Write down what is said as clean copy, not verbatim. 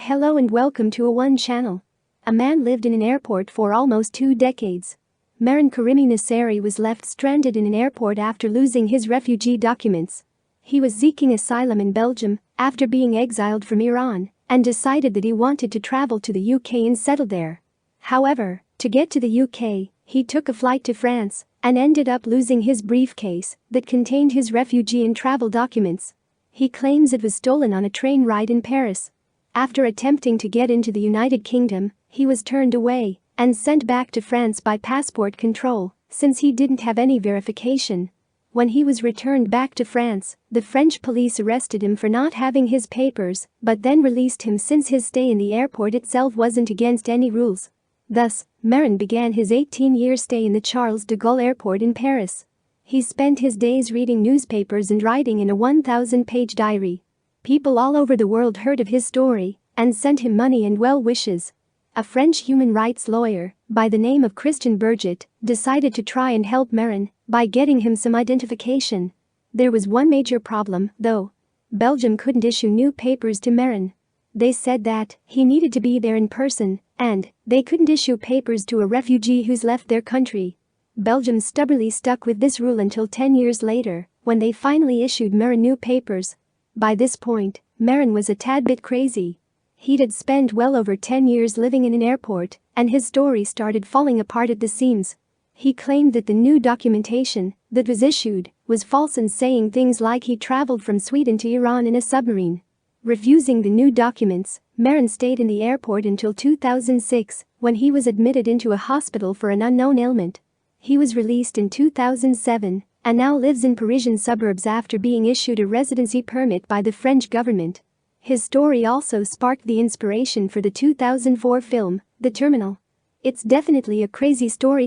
Hello and welcome to A1 channel. A man lived in an airport for almost 2 decades. Mehran Karimi Nasseri was left stranded in an airport after losing his refugee documents. He was seeking asylum in Belgium after being exiled from Iran and decided that he wanted to travel to the UK and settle there. However, to get to the UK, he took a flight to France and ended up losing his briefcase that contained his refugee and travel documents. He claims it was stolen on a train ride in Paris. After attempting to get into the United Kingdom, he was turned away and sent back to France by passport control since he didn't have any verification. When he was returned back to France, the French police arrested him for not having his papers but then released him since his stay in the airport itself wasn't against any rules. Thus, Mehran began his 18-year stay in the Charles de Gaulle Airport in Paris. He spent his days reading newspapers and writing in a 1,000-page diary. People all over the world heard of his story and sent him money and well wishes. A French human rights lawyer by the name of Christian Berget decided to try and help Mehran by getting him some identification. There was one major problem, though. Belgium couldn't issue new papers to Mehran. They said that he needed to be there in person, and they couldn't issue papers to a refugee who's left their country. Belgium stubbornly stuck with this rule until 10 years later, when they finally issued Mehran new papers. By this point, Mehran was a tad bit crazy. He'd spent well over 10 years living in an airport, and his story started falling apart at the seams. He claimed that the new documentation that was issued was false and saying things like he traveled from Sweden to Iran in a submarine. Refusing the new documents, Mehran stayed in the airport until 2006, when he was admitted into a hospital for an unknown ailment. He was released in 2007 and now lives in Parisian suburbs after being issued a residency permit by the French government. His story also sparked the inspiration for the 2004 film, The Terminal. It's definitely a crazy story.